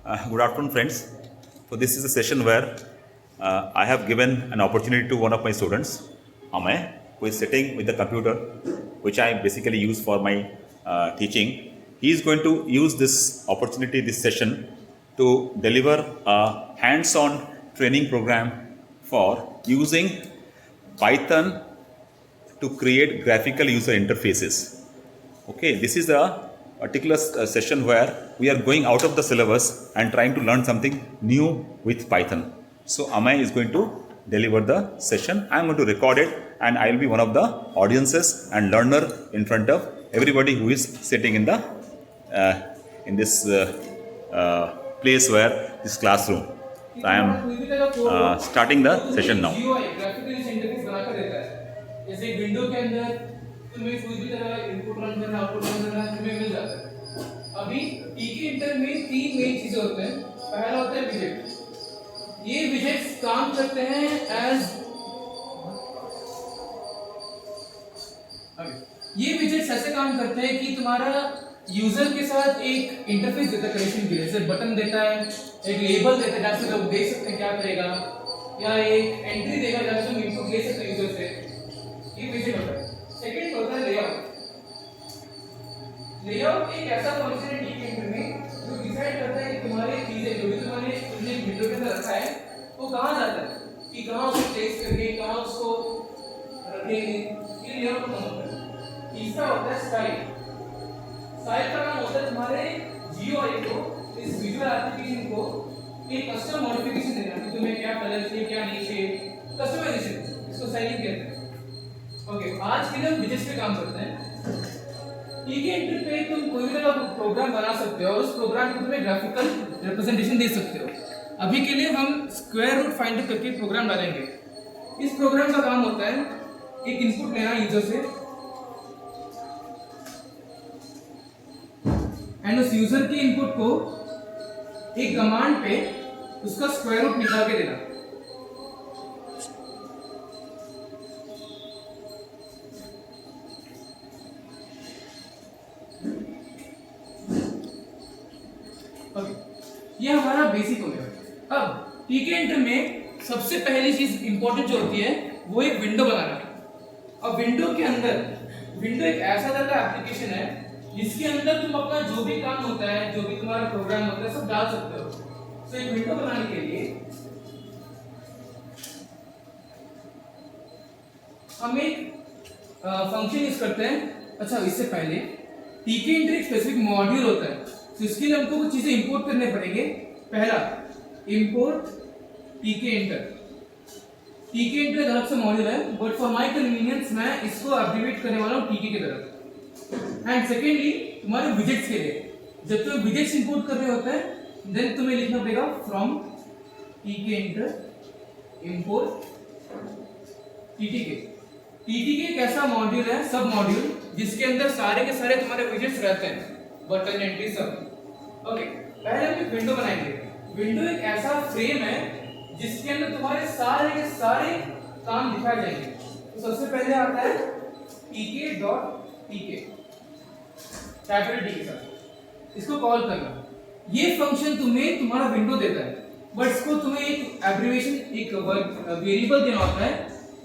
Good afternoon, friends. So this is a session where I have given an opportunity to one of my students, Amay, who is sitting with the computer, which I basically use for my teaching. He is going to use this opportunity, this session, to deliver a hands-on training program for using Python to create graphical user interfaces. Okay, this is a particular session where we are going out of the syllabus and trying to learn something new with Python. So Amay is going to deliver the session. I am going to record it and I will be one of the audiences and learner in front of everybody who is sitting in this place where this classroom. So I am starting the session now. जैसे window के अंदर तुम्हें कोई भी तरह input run करना output run करना तुम्हें मिल जाता है। अभी टीके इंटर में तीन मेन चीजें होते हैं। पहला होता है विजेट। ये विजेट्स काम करते हैं ये विजेट्स ऐसे काम करते हैं कि तुम्हारा यूजर के साथ एक इंटरफेस देता है कनेक्शन के लिए। जैसे बटन देता है, एक लेबल देता है जहाँ से लोग देख सकते हैं क्या करेगा, या एक एंट्री देगा जहाँ से तुम इनपुट ले सकते हो यूजर से। ये विजेट होता है। सेकंड होता है लेआउट। लेआउट एक ऐसा फंक्शन है टीके इंटर में जो डिसाइड करता है कि तुम्हारी चीजें जो भी तुमने विंडो के अंदर रखा है वो कहाँ जाता है, कि कहाँ उसको प्लेस करके कहाँ उसको रखेंगे। ये लेआउट का काम होता है। तीसरा होता है स्टाइल। स्टाइल का काम होता है तुम्हारे जीयूआई को, इस विजुअल एप्लीकेशन को एक कस्टम मॉडिफिकेशन देना कि तुम्हें क्या कलर चाहिए क्या नहीं चाहिए, कस्टमाइजेशन, इसको स्टाइलिंग कहते हैं। ओके, आज के लिए हम विजेट्स पे काम करते हैं। टीके इंटर पे तुम कोई भी प्रोग्राम बना सकते हो और उस प्रोग्राम को तुम्हें ग्राफिकल रिप्रेजेंटेशन दे सकते हो। अभी के लिए हम स्क्वायर रूट फाइंड करके प्रोग्राम डालेंगे। इस प्रोग्राम का काम होता है एक इनपुट लेना यूजर से एंड उस यूजर के इनपुट को एक कमांड पे उसका स्क्वायर रूट निकाल के देना। ये हमारा बेसिक हो गया। अब टीके इंटर में सबसे पहली चीज इंपॉर्टेंट जो होती है वो एक विंडो बनाना है। अब विंडो के अंदर, विंडो एक ऐसा तरह का एप्लीकेशन है जिसके अंदर तुम अपना जो भी काम होता है, जो भी तुम्हारा प्रोग्राम होता है, सब डाल सकते हो। तो एक विंडो बनाने के लिए हम एक फंक्शन यूज करते हैं। अच्छा, इससे पहले टीके इंटर एक स्पेसिफिक मॉड्यूल होता है, तो इसके लिए हमको कुछ चीजें इंपोर्ट करने पड़ेंगे। पहला, इंपोर्ट टीके इंटर। टीके इंटर एक अलग से मॉड्यूल है, बट फॉर माय कन्वीनियंस मैं इसको एब्रिविएट करने वाला हूँ टीके की तरफ। एंड सेकेंडली, तुम्हारे विजेट्स के लिए जब तुम विजेट्स इंपोर्ट कर रहे होते हैं देन तुम्हें लिखना पड़ेगा फ्रॉम टीके इंटर इंपोर्ट टीटीके। टीटीके एक ऐसा मॉड्यूल है, सब मॉड्यूल, जिसके अंदर सारे के सारे तुम्हारे विजेट्स रहते हैं, बटन एंट्री सब। ओके, पहले हम एक विंडो बनाएंगे। विंडो एक ऐसा फ्रेम है जिसके अंदर तुम्हारे सारे के सारे काम दिखाए जाएंगे। तो सबसे पहले आता है tk.tk, कैपिटल टी के साथ इसको कॉल करना। ये फंक्शन तुम्हें तुम्हारा विंडो देता है, बट इसको तुम्हें एक एब्रिविएशन, एक वेरिएबल देना होता है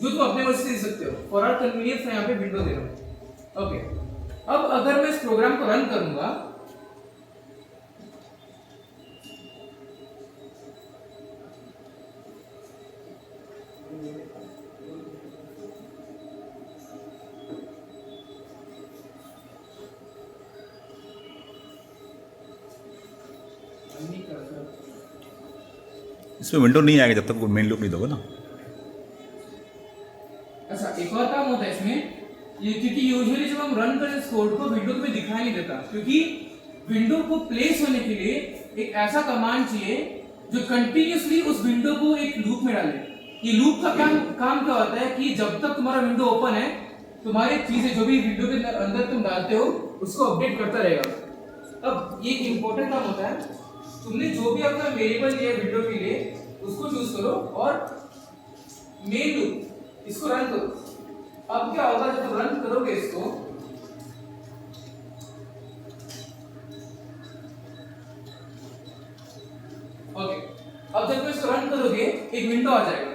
जो तुम अपने मर्जी से दे सकते हो। फॉर आवर कन्वीनियंस मैं यहाँ पे विंडो दे रहा हूँ। ओके, अब अगर मैं इस प्रोग्राम को रन करूंगा इसमें विंडो नहीं आएगा जब तक वो मेन लूप नहीं दोगे ना। अच्छा, एक और काम होता है इसमें, ये क्योंकि यूजुअली जब हम रन करें इस कोड को विंडो तुम्हें दिखाई नहीं देता, क्योंकि विंडो को प्लेस होने के लिए एक ऐसा कमांड चाहिए जो कंटिन्यूअसली उस विंडो को एक लूप में डाले। ये लूप का काम क्या होता है कि जब तक तुम्हारा विंडो ओपन है तुम्हारी चीजें जो भी विंडो के अंदर तुम डालते हो उसको अपडेट करता रहेगा। अब ये इंपॉर्टेंट काम होता है, तुमने जो भी अपना वेरिएबल लिया विंडो के लिए उसको चूज करो और मेन लूप इसको रन करो। अब क्या होगा जब रन करोगे इसको, एक विंडो आ जाएगा।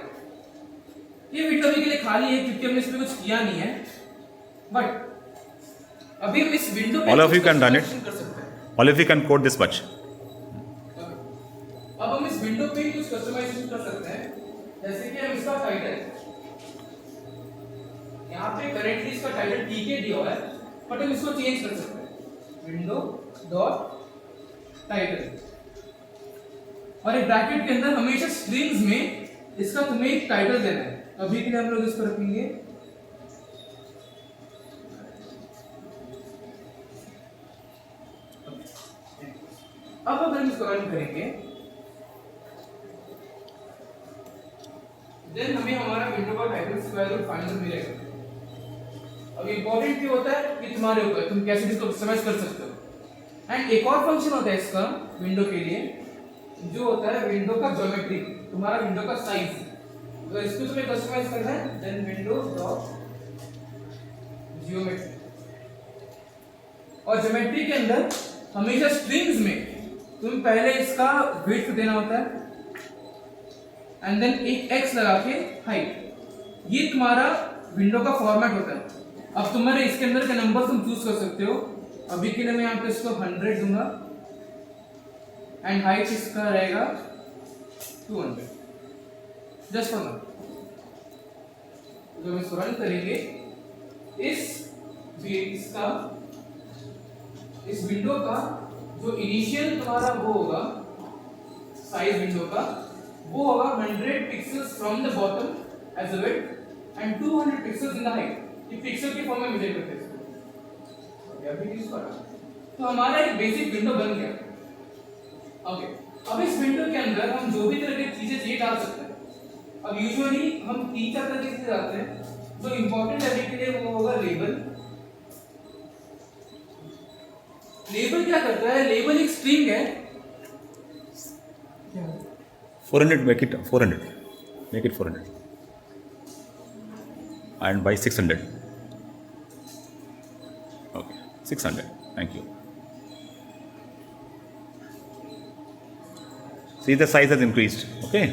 ये विंडो अभी के लिए खाली है क्योंकि हमने इसमें कुछ किया नहीं है, बट अभी हम इस विंडो पे All of you can run it. कर सकते हैं। All of you can code this much. अब हम इस विंडो पे कुछ कस्टमाइजेशन कर सकते हैं, जैसे कि हम इसका टाइटल, यहाँ पे करेंटली इसका टाइटल टीके दिया हुआ है, बट हम इसको चेंज कर सकते हैं, विंडो डॉट टाइटल, और एक ब्रैकेट के अंदर हमेशा स्ट्रिंग्स में इसका तुम्हें एक टाइटल देना है। अभी के लिए हम लोग इसको रखेंगे अब अगर हम इसको रन करेंगे देन हमें हमारा विंडो का टाइटल स्क्वायर रूट फाइनल मिलेगा। अब इंपॉर्टेंट क्या होता है कि तुम्हारे ऊपर तुम कैसे इसको कस्टमाइज कर सकते हो। एंड एक और फंक्शन होता है इसका विंडो के लिए, जो होता है विंडो का ज्योमेट्री, तुम्हारा विंडो का साइज। अगर इसको तुम्हें कस्टमाइज करना है देन विंडोज डॉट ज्योमेट्री, और ज्योमेट्री के अंदर हमेशा स्ट्रिंग्स में तुम पहले इसका विड्थ देना होता है एंड देन एक x लगा के हाइट। ये तुम्हारा विंडो का फॉर्मेट होता है। अब तुम्हारे इसके अंदर के नंबर तुम चूज कर सकते हो। अभी के लिए मैं यहाँ पे इसको 100 दूंगा एंड हाइट इसका रहेगा 200 जस्ट फॉर नाउ। जब इसको रन करेंगे इस विंडो का जो इनिशियल तुम्हारा वो होगा साइज विंडो का, वो होगा 100 pixels from the bottom as a width and 200 pixels in the height. ये पिक्सल के फॉर्म में मेजर करते हैं इसको। अभी यूज करा तो हमारा एक बेसिक विंडो बन गया। ओके, अब इस विंडो के अंदर हम जो भी तरह की चीजें चाहिए डाल सकते हैं। अब यूजुअली हम 3-4 तरह की चीजें डालते हैं। जो इंपॉर्टेंट है अभी के लिए वो होगा लेबल। लेबल क्या करता है? लेबल एक स्ट्रिंग है। 400, make it 400. Make it 400. And by 600. Okay, 600. Thank you. See, the size has increased. Okay.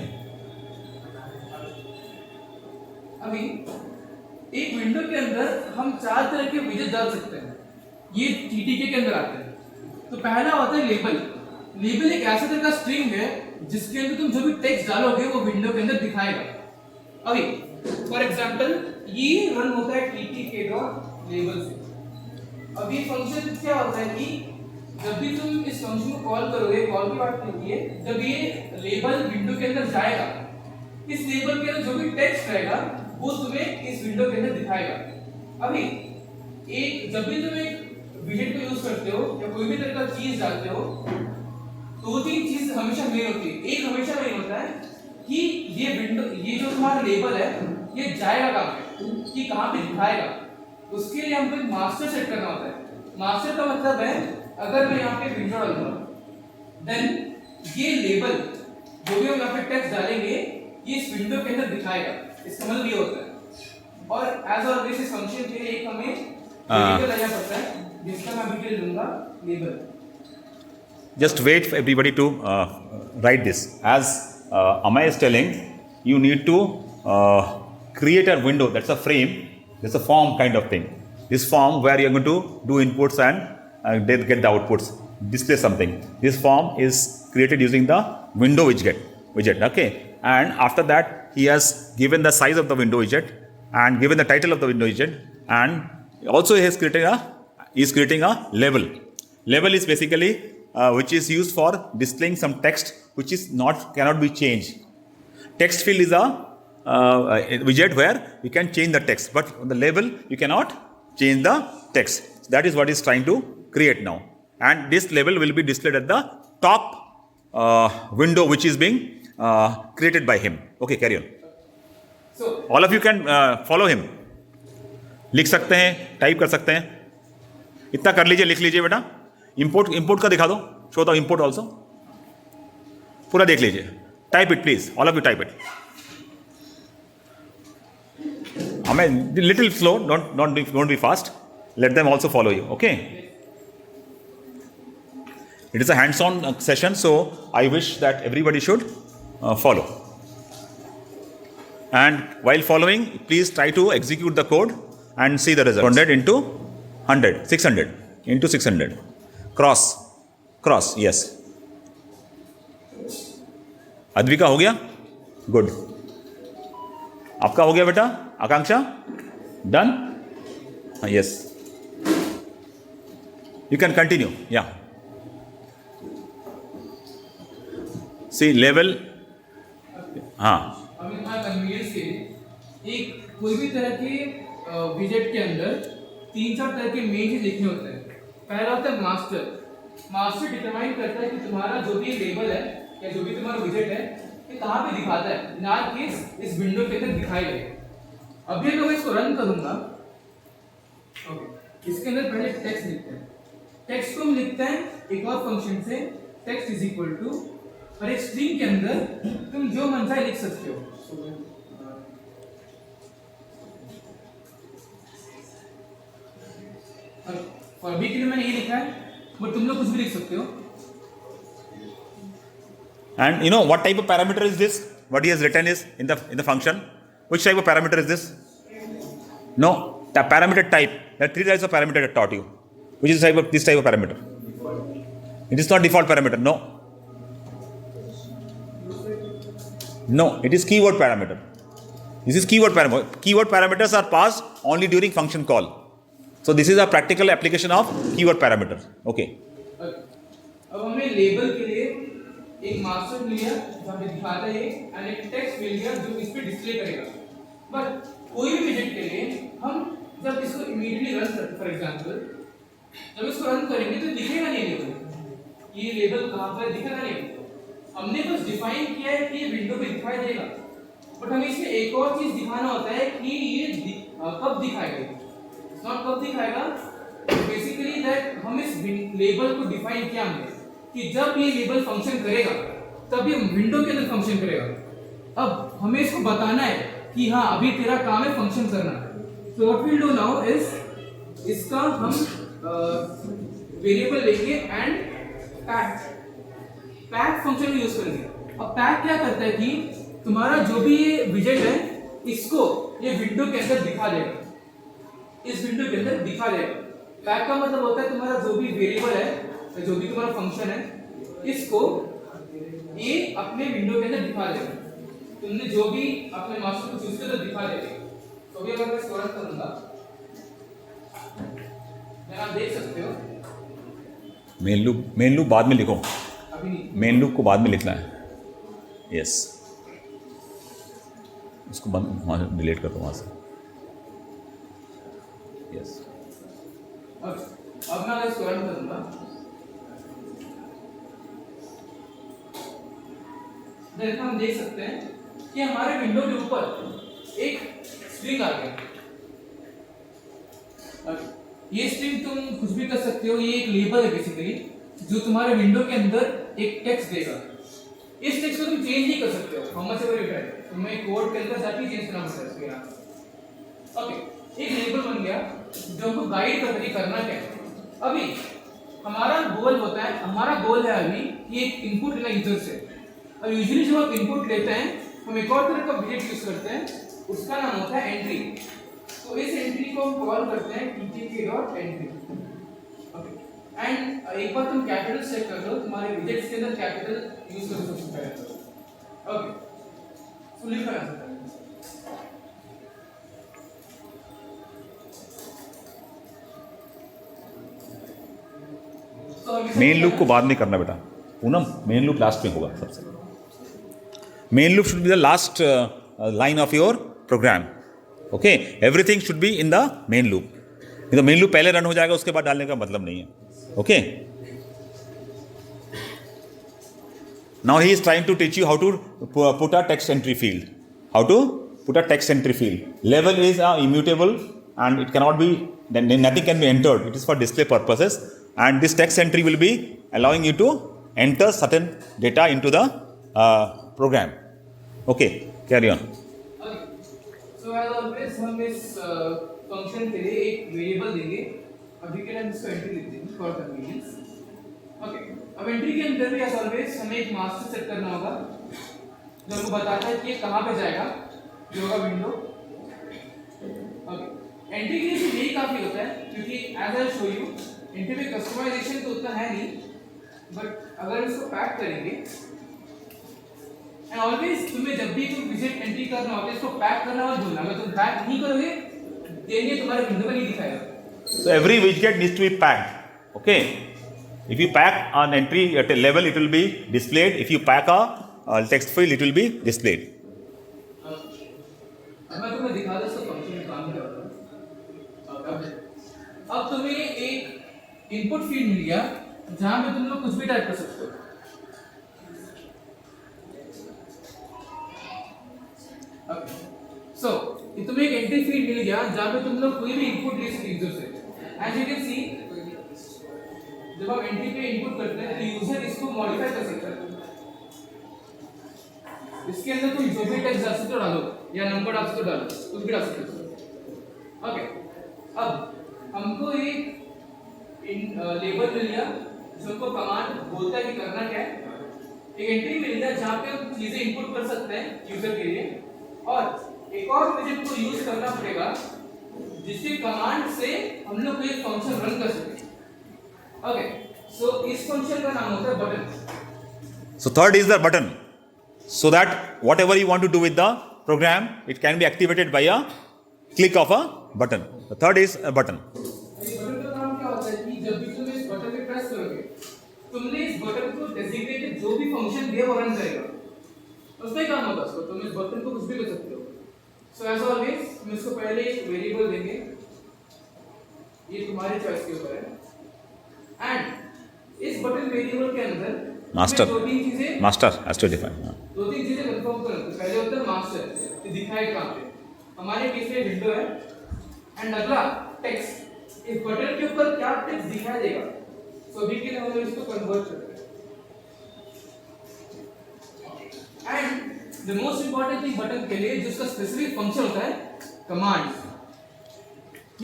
अभी एक विंडो के अंदर हम 4 तरह के विजेट डाल सकते हैं। ये टीटीके के अंदर आते हैं। तो पहला होता है लेबल। लेबल एक ऐसा तरह का स्ट्रिंग है जिसके अंदर तुम जो भी टेक्स्ट डालोगे वो विंडो के अंदर दिखाएगा। अभी फॉर एग्जांपल ये रन होता है टीटीके डॉट लेबल से। अब ये फंक्शन क्या होता है कि जब भी तुम इस फंक्शन को कॉल करोगे, कॉल की बात होती है, जब ये लेबल विंडो के अंदर जाएगा, इस लेबल के अंदर जो भी टेक्स्ट रहेगा वो तुम्हें इस विंडो के अंदर दिखाएगा। अभी एक जब भी तुम एक विजेट को यूज करते हो या कोई भी तरह का चीज डालते हो तो 2-3 चीज हमेशा मेन होती है। एक हमेशा मेन होता है कि ये विंडो, ये जो तुम्हारा लेबल है ये जाएगा कहाँ पे, कि कहाँ पे दिखाएगा। उसके लिए हमको एक मास्टर सेट करना होता है। मास्टर का मतलब है अगर मैं यहाँ पे विंडो डालूंगा देन ये लेबल जो भी हम यहाँ पे टेक्स्ट डालेंगे ये इस विंडो के अंदर दिखाएगा। इसका मतलब ये होता है। और एज ऑलवेज इस फंक्शन के लिए एक हमें वेरिएबल लेना पड़ता है जिसका मैं अभी के लिए लूंगा label. Just wait for everybody to write this. As Amay is telling, you need to create a window. That's a frame. That's a form kind of thing. This form where you're going to do inputs and then get the outputs, display something. This form is created using the window widget. Okay. And after that, he has given the size of the window widget and given the title of the window widget, and also he is creating a label. Label is basically which is used for displaying some text which is cannot be changed. Text field is a widget where you can change the text, but on the label you cannot change the text. That is what is trying to create now, and this label will be displayed at the top window which is being created by him. Okay, carry on. So all of you can follow him. लिख सकते हैं, type कर सकते हैं, इतना कर लीजिए, लिख लीजिए बेटा। इंपोर्ट का दिखा दो, शो द इंपोर्ट ऑल्सो, पूरा देख लीजिए। Type it please, all of you type it. हमें little slow, don't be fast, let them also follow you. Okay, it is a hands on session, so I wish that everybody should follow. and while following please try to execute the code and see the result. 100 into 100, 600 into 600, cross, yes. Advika हो गया, good. आपका हो गया बेटा, Akanksha, done, yes. You can continue, yeah. C level, हाँ. अभी तुम्हारा convenience के लिए एक कोई भी तरह के विजेट के अंदर 3-4 तरह के मेन चीज लिखने होते हैं. पहला होता है मास्टर डिटरमाइन करता है कि तुम्हारा जो भी लेबल है या जो भी तुम्हारा विजेट है ये कहाँ पे दिखाता है. इन आवर केस इस विंडो के अंदर दिखाई देगा. अभी अगर मैं इसको रन करूंगा, ओके, इसके अंदर पहले टेक्स्ट लिखते हैं. टेक्स्ट को हम लिखते हैं एक और फंक्शन से, टेक्स्ट इज इक्वल टू, और एक स्ट्रिंग के अंदर तुम जो मन चाहे लिख सकते हो. और अभी के लिए मैंने ये लिखा है, बट तुम लोग कुछ भी लिख सकते हो. And you know what type of parameter is this? What he has written is in the function. Which type of parameter is this? No, the parameter type. There are 3 types of parameter I taught you. Which is this type of parameter? It is not default parameter. No, it is keyword parameter. This is keyword parameter. Keyword parameters are passed only during function call. So this is a practical application of keyword parameter. Okay. अब हमने label के लिए एक master लिया जहाँ पे दिखाता है एंड एक टेक्स्ट मिल गया जो इस पे डिस्प्ले करेगा. बट कोई भी विजेट के लिए हम जब इसको इमीडिएटली रन करते, फॉर एग्जांपल जब इसको रन करेंगे तो दिखेगा नहीं लेबल. ये लेबल कहाँ पर दिखेगा नहीं. हमने बस डिफाइन किया है कि ये विंडो पे दिखाई देगा, बट हमें इसमें एक और चीज दिखाना होता है कि ये कब दिखाएगा. नॉट कब दिखाएगा, बेसिकली दैट हम इस लेबल को डिफाइन किया हमने कि जब ये लेबल फंक्शन करेगा तब ये विंडो के अंदर फंक्शन करेगा. अब हमें इसको बताना है कि हाँ अभी तेरा काम है फंक्शन करना. So what will do now is इसका हम वेरिएबल लेंगे एंड पैक फंक्शन यूज करेंगे. अब पैक क्या करता है कि तुम्हारा जो भी ये विजेट है इसको ये विंडो के अंदर दिखा देगा. इस विंडो के अंदर दिखा देगा. पैक का मतलब होता है तुम्हारा जो भी वेरिएबल है, जो भी तुम्हारा फंक्शन है, इसको ये अपने विंडो के अंदर दिखा देगा. तुमने जो भी अपने मास्टर को चूज किया तो दिखा देगा. तो अभी अगर मैं इसको रन करूंगा, आप देख सकते हो. मेन लूप बाद में लिखो. अभी नहीं, मेन लूप को बाद में लिखना है. यस, इसको बंद वहाँ डिलीट कर दो वहाँ से. यस, अब मैं अगर इसको रन करूंगा, देखो हम देख सकते हैं कि हमारे विंडो के ऊपर एक स्ट्रिंग आ गया. ये स्ट्रिंग तुम कुछ भी कर सकते हो. ये एक लेबल है बेसिकली जो तुम्हारे विंडो के अंदर एक टेक्स्ट देगा. इस टेक्स्ट को तुम चेंज नहीं कर सकते हो. How much ever you try, तुम्हें कोड के अंदर जाके चेंज करना पड़ता है इसको यहाँ. ओके, एक लेबल बन गया जो हमको गाइड करता है करना क्या है. अभी हमारा गोल होता है, हमारा गोल है अभी कि एक इनपुट लेना यूजर से. अब यूजुअली जब आप इनपुट लेते हैं हम एक और तरह का विजेट यूज करते हैं, उसका नाम होता है एंट्री. तो इस एंट्री को हम कॉल करते हैं ttk.entry. ओके, एंड एक बार तुम कैपिटल चेक कर लो, तुम्हारे विजेट्स के अंदर कैपिटल यूज कर सकते हो. ओके, तो लिखा है मेन लूप को बाद में करना बेटा. पूनम, मेन लूप लास्ट में होगा सबसे. Main loop should be the last line of your program. Okay, everything should be in the main loop. तो मेन लूप पहले रन हो जाएगा, उसके बाद डालने का मतलब नहीं है. Okay, now he is trying to teach you how to put a text entry field. How to put a text entry field. लेवल is immutable and it cannot be, then nothing can be entered. It is for display purposes, and this text entry will be allowing you to enter certain data into the program. Okay, carry on. Okay, so as always हम इस function के लिए एक variable देंगे. अभी के लिए हम इसको एंट्री लिखते हैं फॉर कन्वीनियंस. ओके, अब एंट्री के अंदर भी एज ऑलवेज हमें एक मास्टर सेट करना होगा जो हमको बताता है कि ये कहाँ पे जाएगा. ये होगा विंडो। ओके, एंट्री के लिए सिर्फ यही काफी होता है, क्योंकि as I show you entry में कस्टमाइजेशन तो उतना है नहीं, बट अगर इसको पैक करेंगे एंड ऑलवेज तुम्हें जब भी तुम विजिट एंट्री करना होता है इसको पैक करना मत भूलना। अगर तुम पैक नहीं करोगे ये तुम्हारे विंडो में नहीं दिखाएगा। So every widget needs to be packed. Okay. If you pack an entry at a level, it will be displayed. If you pack a text field, it will be displayed. अब मैं तुम्हें दिखा दूं इसका function में काम क्या होता है। अब तुम्हें एक इनपुट फील्ड मिल गया जहां पे तुम लोग कुछ भी टाइप कर सकते हो। सो तुम्हें एक एंट्री फील्ड मिल गया जहां पे तुम लोग कोई भी इनपुट ले सकते हो यूजर से। एज यू कैन सी जब आप एंट्री पे इनपुट करते हैं तो यूजर इसको मॉडिफाई कर सकता है। इसके अंदर तुम जो भी टेक्स्ट डाल सकते हो डालो, या नंबर डाल सकते हो डालो, कुछ भी डाल सकते हो। ओके, अब हमको एक लेबल मिल गया जो हमको कमांड बोलता है कि करना क्या है। एक एंट्री मिल गया जहाँ पे हम चीजें इनपुट कर सकते हैं यूजर के लिए, और एक और विजिट को यूज करना पड़ेगा जिसके कमांड से हम लोग कोई फंक्शन रन कर सके। ओके, सो इस फंक्शन का नाम होता है button. So third is the button. So that whatever you want to do with the program, it can be activated by a click of a button. The third is a button. ये button का काम क्या होता है कि जब भी तुम इस बटन पे प्रेस करोगे तुमने इस बटन को डेजिग्नेटेड जो भी फंक्शन दिया वो रन करेगा। उसका ही काम होगा उसको, तुम इस बटन को कुछ भी कर सकते हो। सो एज ऑलवेज हम इसको पहले एक वेरिएबल देंगे, ये तुम्हारी चॉइस के ऊपर है। एंड इस बटन वेरिएबल के अंदर Master. दो तीन चीजें Master has to define. दो तीन चीजें कंफर्म करो। पहले होता है मास्टर, ये दिखाए कहां पे, हमारे केस में विंडो है। एंड अगला टेक्स्ट, इस बटन के ऊपर क्या टेक्स्ट दिखाई देगा। सो अभी के लिए हम इसको कन्वर्ट करते हैं। And the most important thing button के लिए जिसका स्पेसिफिक फंक्शन होता है कमांड।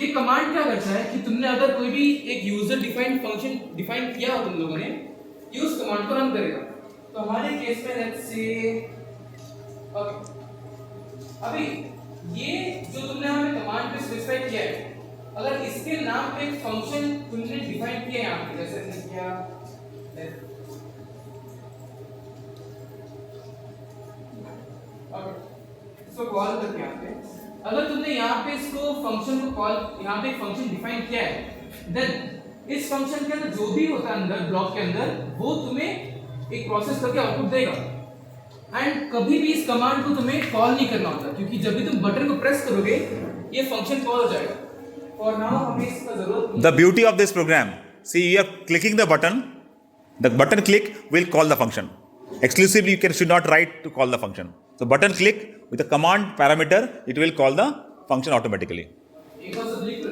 ये कमांड क्या करता है कि तुमने अगर कोई भी एक यूजर डिफाइंड फंक्शन डिफाइन किया हो तुम लोगों ने, ये उस कमांड को रन करेगा। तो हमारे केस में लेट्स से ओके, अभी ये जो तुमने हमें कमांड पे स्पेसिफाई किया है, अगर इसके नाम पे एक फंक्शन तुमने डिफाइन किया है यहां पे, जैसे हमने किया ओके, इसको कॉल करके यहां पे, अगर तुमने यहां पे इसको फंक्शन को कॉल, यहां पे एक फंक्शन डिफाइन किया है, देन इस फंक्शन के अंदर जो भी होता है अंदर ब्लॉक के अंदर वो तुम्हें एक प्रोसेस करके आउटपुट देगा। एंड कभी भी इस कमांड को तुम्हें कॉल नहीं करना होता, क्योंकि जब भी तुम बटन को प्रेस करोगे ये फंक्शन कॉल हो जाएगा। फॉर नाउ हमें इसका जरूरत नहीं। The beauty of this program, see you are clicking the button click will call the function. Exclusively you should not write to call the function. So button click with the command parameter, it will call the function automatically. एक बार सब लिख लो।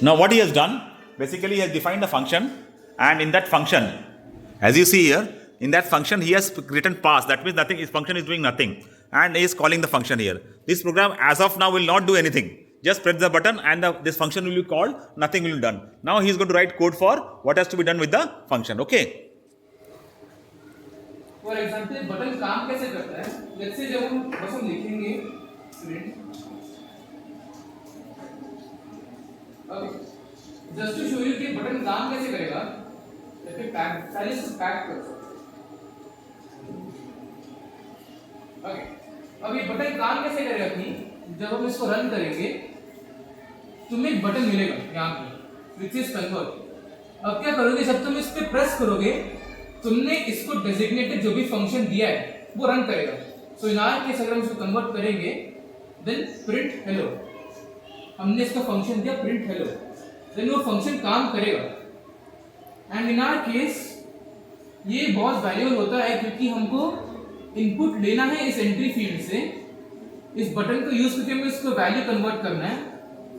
Now what he has done, basically he has defined a function, and in that function, as you see here, in that function he has written pass. That means nothing, his function is doing nothing, and he is calling the function here. This program as of now will not do anything. Just press the button and this function will be called, nothing will be done. Now he is going to write code for what has to be done with the function. Okay. For example button काम कैसे करता है, let's say जब हम लिखेंगे print, okay, just to show you कि button काम कैसे करेगा, लेट मी पैक, पहले इसको पैक करो। ओके, अब ये बटन काम कैसे करेगा कि जब हम इसको रन करेंगे तुम्हें एक बटन मिलेगा यहाँ पे विच इज कन्वर्ट। अब क्या करोगे, जब तुम इस पे प्रेस करोगे तुमने इसको डेजिग्नेटेड जो भी फंक्शन दिया है वो रन करेगा। सो इन आवर केस अगर हम इसको कन्वर्ट करेंगे देन प्रिंट हेलो, हमने इसका फंक्शन दिया प्रिंट हेलो, देन वो फंक्शन काम करेगा। एंड इन आवर केस ये बहुत वैल्यूएबल होता है क्योंकि हमको इनपुट लेना है इस एंट्री फील्ड से, इस बटन को यूज करके हमें इसको वैल्यू कन्वर्ट करना है,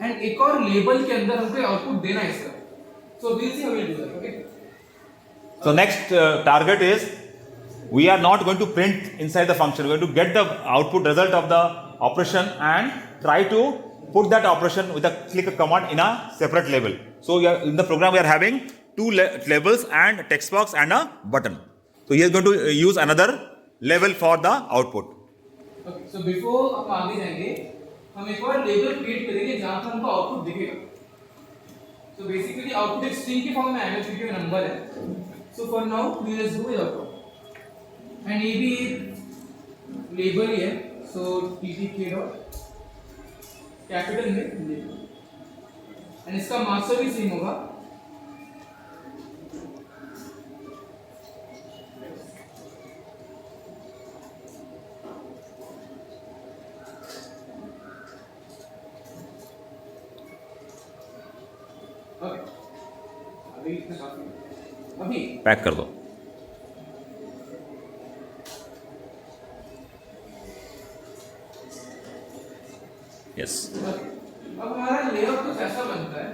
एंड एक और लेबल के अंदर हमको आउटपुट देना है इसका। So we will see how we do that. Okay, So next target is we are not going to print inside the function. We are going to get the output result of the operation and try to put that operation with a click a command in a separate label. So in the program we are having two levels and text box and a button. So he is going to use another level for the output. Okay, so before हम आगे जाएंगे, हम एक और label create करेंगे जहाँ पर हमको आउटपुट दिखेगा. So basically आउटपुट एक स्ट्रिंग के फॉर्म में आएगा क्योंकि ये नंबर है. So for now we just do output. And ये भी लेबल ही है. So ttk dot कैपिटल में लेबल. And इसका मास्टर भी सेम होगा. अभी पैक कर दो. यस. अब हमारा लेआउट कुछ ऐसा बनता है.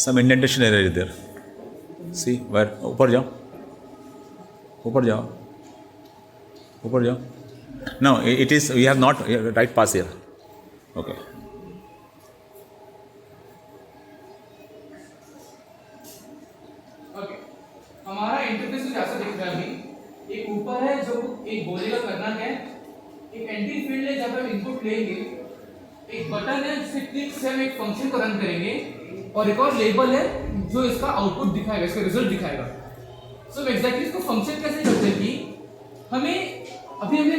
Some indentation error is there. See where? ऊपर जाओ. ऊपर जाओ. ऊपर जाओ. No, it is. We have not right pass here. Okay. Okay. हमारा इंटरफेस कुछ ऐसा दिख रहा है अभी. एक ऊपर है जो एक बोलेगा करना क्या है. एक एंट्री फील्ड है जहाँ पर इनपुट लेंगे. एक बटन है जिसे क्लिक से हम एक फंक्शन को रन करेंगे. और एक और लेबल है जो इसका आउटपुट दिखाएगा, इसका रिजल्ट दिखाएगा. सो एग्जैक्टली इसको फंक्शन कैसे करते हैं कि हमें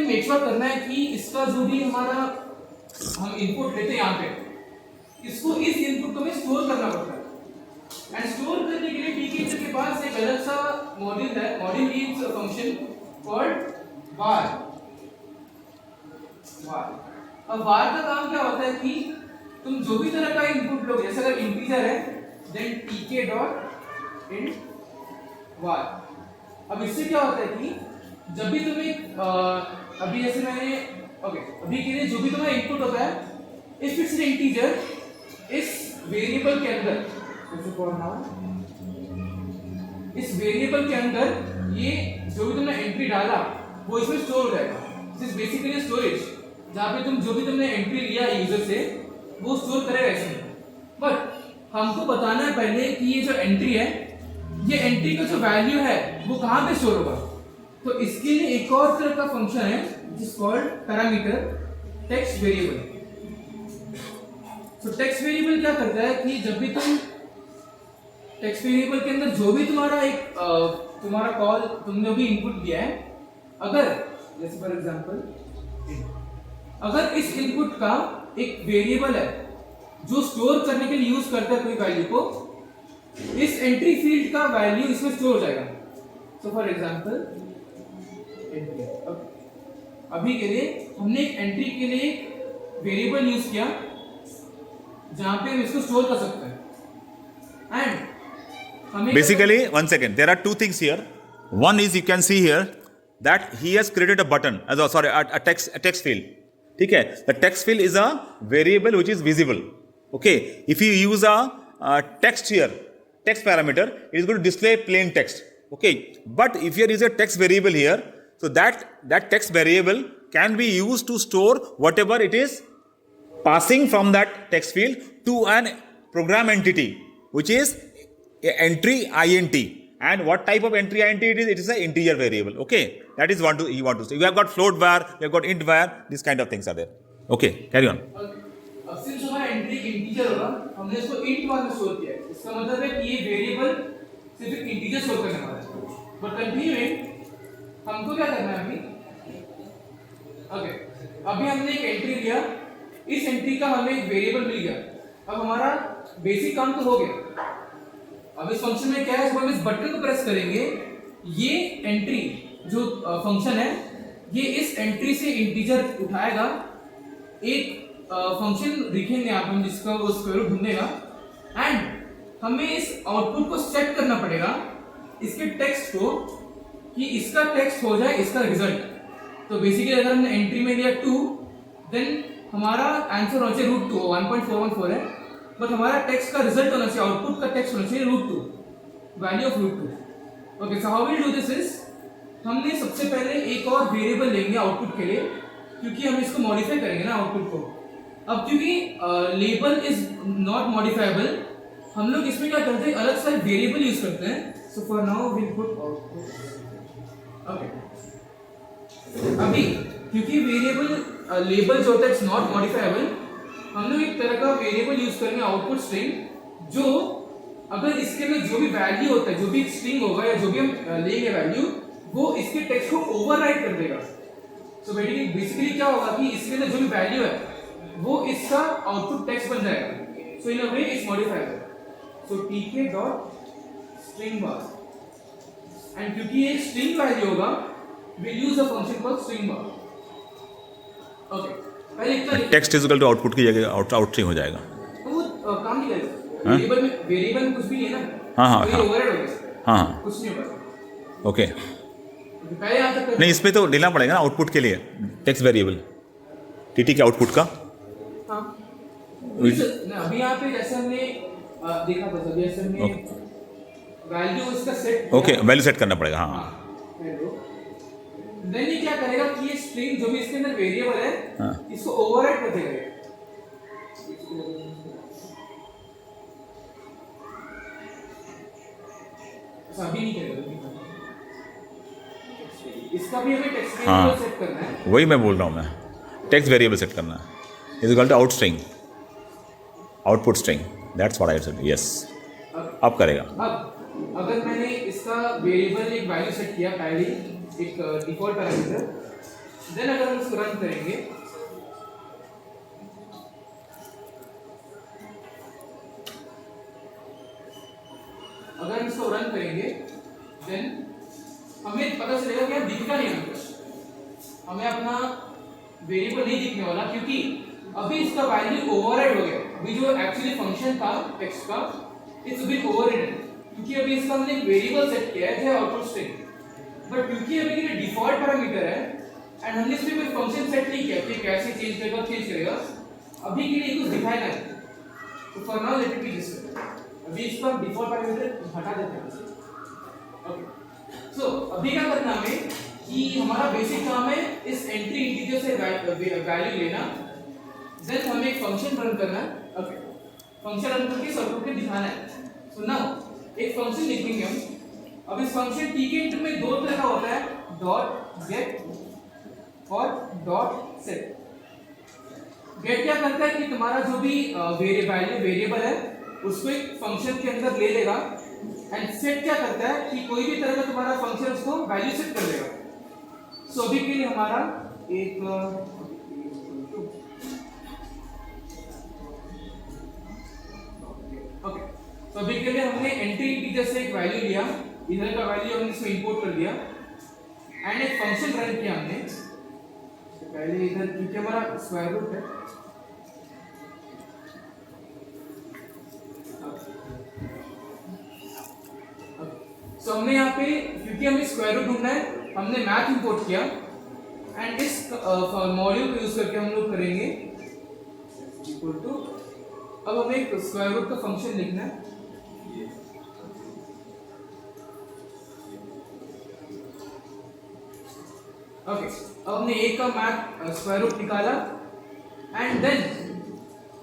मेक श्योर करना है कि इसका जो भी हमारा हम इनपुट लेते हैं यहाँ पे, इसको इस इनपुट को हमें स्टोर करना पड़ता है. एंड स्टोर करने के लिए टीके के पास एक अलग सा मॉड्यूल है. Module means function called var. अब var का काम क्या होता है कि तुम जो भी तरह का इनपुट लोगे, जैसे अगर इंटीजर है then tk dot int var. अब इससे क्या होता है कि जब भी तुम्हें अभी जैसे मैंने अभी के लिए जो भी तुम्हारा इनपुट होता है, इफ इट्स एन इंटीजर, इस वेरिएबल के अंदर इस वेरिएबल के अंदर ये जो भी तुमने एंट्री डाला वो इसमें स्टोर हो जाएगा. दिस इज बेसिकली स्टोरेज जहाँ पे जो भी तुमने एंट्री लिया यूजर से वो स्टोर करेगा इसमें. बट हमको बताना है पहले कि ये जो एंट्री है, ये एंट्री का जो वैल्यू है वो कहाँ पे स्टोर होगा. तो इसके लिए एक और तरह का फंक्शन है जिस कॉल्ड पैरामीटर टेक्स्ट वेरिएबल. तो टेक्स्ट वेरिएबल क्या करता है कि जब भी तुम टेक्स्ट वेरिएबल के अंदर जो भी तुम्हारा कॉल तुमने अभी इनपुट दिया है, अगर जैसे फॉर एग्जांपल अगर इस इनपुट का एक वेरिएबल है जो स्टोर करने के लिए यूज करता है कोई वैल्यू को, इस एंट्री फील्ड का वैल्यू इसमें स्टोर हो जाएगा. सो फॉर एग्जांपल अभी के लिए हमने एक एंट्री के लिए वेरिएबल यूज किया जहां पे हम इसको स्टोर कर सकते हैं. And Basically, one second. There are two things here. One is you can see here that he has created a button. A text field. ठीक है? The text field is a variable which is visible. Okay. If you use a text here, text parameter, it is going to display plain text. Okay. But if you use a text variable here, so that text variable can be used to store whatever it is passing from that text field to an program entity, which is entry int. And what type of entry int it is? It is an integer variable. Okay, that is what you want to say. You have got float var, you have got int var. These kind of things are there. Okay, carry on. अब since हमारा entry integer होगा, हमने इसको int var में store किया है. इसका मतलब है कि ये वेरिएबल सिर्फ एक इंटीजर स्टोर करने वाला है. बट कंटिन्यूइंग हमको क्या करना है अभी? अभी हमने एक एंट्री लिया, इस एंट्री का हमें एक वेरिएबल मिल गया. अब हमारा बेसिक काम तो हो गया. अब इस फंक्शन में क्या है, जब हम इस बटन को प्रेस करेंगे, ये एंट्री जो फंक्शन है, ये इस एंट्री से इंटीजर उठाएगा, एक फंक्शन लिखेंगे आप हम जिसका वो स्क्वायर रूट ढूंढेगा. एंड हमें इस आउटपुट को सेट करना पड़ेगा इसके टेक्स्ट को कि इसका टेक्स्ट हो जाए इसका रिजल्ट. तो बेसिकली अगर हमने एंट्री में लिया 2, देन हमारा आंसर होना चाहिए √2, 1.414 है. बट हमारा टेक्स्ट का रिजल्ट होना चाहिए, आउटपुट का टेक्स्ट होना चाहिए √2, value of √2. Okay, so how will do this is हमने सबसे पहले एक और वेरिएबल लेंगे आउटपुट के लिए, क्योंकि हम इसको मॉडिफाई करेंगे ना आउटपुट को। अब क्योंकि लेबल इज नॉट मॉडिफाइबल, हम लोग इसमें क्या करते हैं, अलग से वेरिएबल यूज करते हैं। So for now will put output. Okay, अभी क्योंकि वेरिएबल लेबल जो होता है इट्स नॉट मॉडिफाइबल, हम लोग एक तरह का वेरिएबल यूज करेंगे आउटपुट स्ट्रिंग, जो अगर इसके में जो भी वैल्यू होता है, जो भी स्ट्रिंग होगा या जो भी हम लेंगे वैल्यू, वो इसके टेक्स्ट को ओवरराइट कर देगा। सो बेसिकली क्या होगा कि इसके अंदर जो भी वैल्यू है वो इसका आउटपुट टेक्स्ट बन जाएगा। So in a way it's modifiable. So tk dot string bar, and क्योंकि ये स्ट्रिंग वैल्यू होगा, will use a function called string bar. Okay, पहले इतना text is equal to output की जगह आउटस्ट्रिंग हो जाएगा। तो वो काम नहीं करेगा। वेरिएबल में कुछ भी नहीं है ना। हाँ, तो ये ओवरराइड हो गया। हाँ, कुछ नहीं होगा। ओके। पहले यहाँ तक नहीं, इसमें तो लेना पड़ेगा ना आउटपुट के लिए टेक्स्ट वेरिएबल टीटी के आउटपुट का। हाँ, अभी यहाँ पे जैसे हमने देखा था, जब जैसे हमने वैल्यू इसका सेट, ओके, वैल्यू सेट करना पड़ेगा। हाँ, देन ये क्या करेगा कि ये स्ट्रिंग जो भी इसके अंदर वेरिएबल है, हाँ, इसको ओवरराइड कर देगा। अभी नहीं करेगा, इसका भी हमें टेक्स्ट वेरिएबल सेट करना है। वही मैं बोल रहा हूँ, मैं टेक्स्ट वेरिएबल सेट करना है is equal to out string, output string, that's what I said. Yes, अब करेगा। अब अगर मैंने इसका वेरिएबल एक वैल्यू सेट किया पहले, एक डिफॉल्ट पैरामीटर, देन अगर हम इसको रन करेंगे, अगर हम इसको रन करेंगे, देन हमें पता चलेगा कि दिखता नहीं हमको, हमें अपना वेरिएबल नहीं दिखने वाला, क्योंकि अभी इसका वैल्यू ओवरराइड हो गया। अभी जो एक्चुअली फंक्शन था टेक्स्ट का, इट्स बीन ओवररिडन, क्योंकि अभी इसका हमने एक वेरिएबल सेट किया है जो आउटपुट स्ट्रिंग। बट क्योंकि अभी ये डिफॉल्ट पैरामीटर है एंड हमने इसमें कोई फंक्शन सेट नहीं किया कि कैसे चेंज करेगा, अभी के लिए कुछ दिखाएगा नहीं। तो for now let it be this way. अभी इसका डिफॉल्ट पैरामीटर हटा देते हैं। ओके, सो अभी क्या करना हमें कि हमारा बेसिक काम है इस एंट्री इंटीजर से वैल्यू लेना, देन हमें एक फंक्शन रन करना है। ओके, फंक्शन रन करके आउटपुट में दिखाना है। सो नाउ एक फंक्शन लिखेंगे हम। अब इस फंक्शन टी के इंटर में दो तरह का होता है, डॉट गेट और डॉट सेट। गेट क्या करता है कि तुम्हारा जो भी वेरिएबल है उसको एक फंक्शन के अंदर ले लेगा, एंड सेट क्या करता है कि कोई भी तरह का तुम्हारा फंक्शन उसको वैल्यू सेट कर देगा। सो अभी के लिए हमारा एक ओके, तो अभी के लिए हमने एंट्री इंटीजर से एक वैल्यू लिया, इधर का वैल्यू हमने इसमें इंपोर्ट कर दिया, एंड एक फंक्शन रन किया हमने। तो पहले इधर क्योंकि हमारा स्क्वायर रूट है, तो हमने यहाँ पे क्योंकि हमें स्क्वायर रूट ढूंढना है, हमने मैथ इंपोर्ट किया, एंड इस मॉड्यूल को यूज करके हम लोग करेंगे इक्वल टू, अब हमें एक स्क्वायर रूट का फंक्शन लिखना है। ओके, अब हमने एक का मैथ स्क्वायर रूट निकाला, एंड देन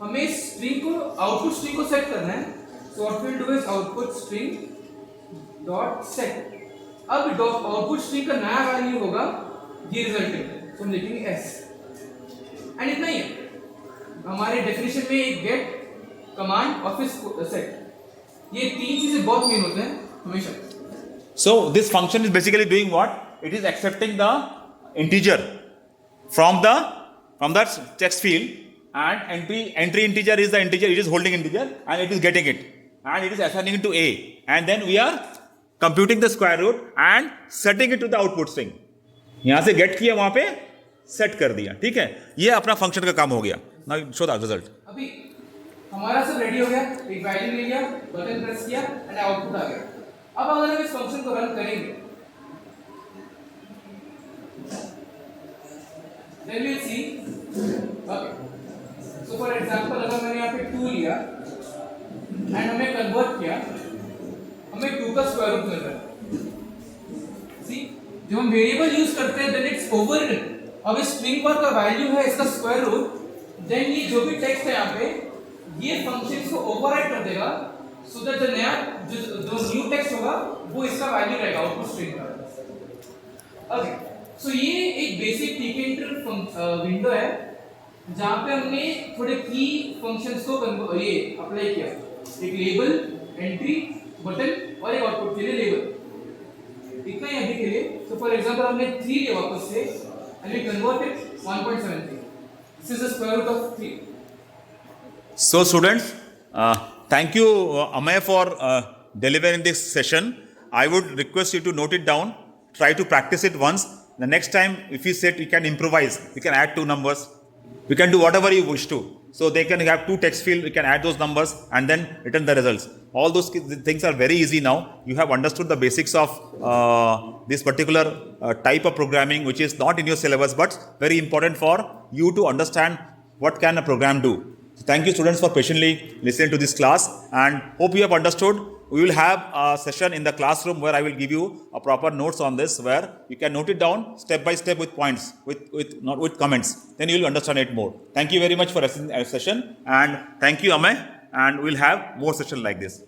हमें स्ट्रिंग को आउटपुट स्ट्रिंग को सेट करना है। So what will do is output string dot set. अब आउटपुट स्ट्रिंग का नया वैल्यू होगा ये रिजल्टेंट, तो हम लिखेंगे एस, एंड इतना ही है। हमारे डेफिनेशन में एक गेट, कमांड और फिर सेट, ये तीन चीजें बहुत मेन होते हैं हमेशा। So this function is basically doing what? It is accepting the integer from that text field, and entry integer is the integer, it is holding integer and it is getting it, and it is assigning it to a, and then we are computing the square root and setting it to the output string. यहां से get किया, वहां पे set कर दिया। ठीक है, ये अपना फंक्शन का काम हो गया। Now show the result. अभी हमारा सब रेडी हो गया, एक वैल्यू ले लिया, बटन प्रेस किया एंड आउटपुट आ गया। अब अगर हम इस फंक्शन को रन करेंगे, then we'll see, okay, so for example अगर मैंने यहाँ पे 2 लिया एंड हमें कन्वर्ट किया, हमें 2 का स्क्वायर रूट मिल रहा है। See, जब हम वेरिएबल यूज करते हैं देन इट्स ओवररिडन। अब इस स्ट्रिंग पर का वैल्यू है इसका स्क्वायर रूट, देन ये जो भी टेक्स्ट है यहाँ पे ये फंक्शन को ओवरराइड कर देगा, सो दैट जो नया जो न्यू टेक्स्ट होगा वो इसका वैल्यू रहेगा आउटपुट स्ट्रिंग का। ओके, सो ये एक बेसिक टीकेंटर विंडो है जहाँ पे हमने थोड़े की फंक्शंस को ये अप्लाई किया, एक लेबल, एंट्री, बटन और एक आउटपुट के लिए लेबल, इतना ही अभी के लिए। तो फॉर एग्जांपल हमने 3 लिया वापस से and we converted 1.73. This is the square root of 3. So students, thank you Amay for delivering this session. I would request you to note it down, try to practice it once. The next time if you set, you can improvise, you can add 2 numbers, you can do whatever you wish to. So they can have 2 text field, we can add those numbers and then return the results. All those things are very easy now. You have understood the basics of this particular type of programming, which is not in your syllabus but very important for you to understand what can a program do. So thank you students for patiently listening to this class and hope you have understood. We will have a session in the classroom where I will give you a proper notes on this, where you can note it down step by step with points, not with comments. Then you will understand it more. Thank you very much for listening to our session and thank you Amay, and we'll have more sessions like this.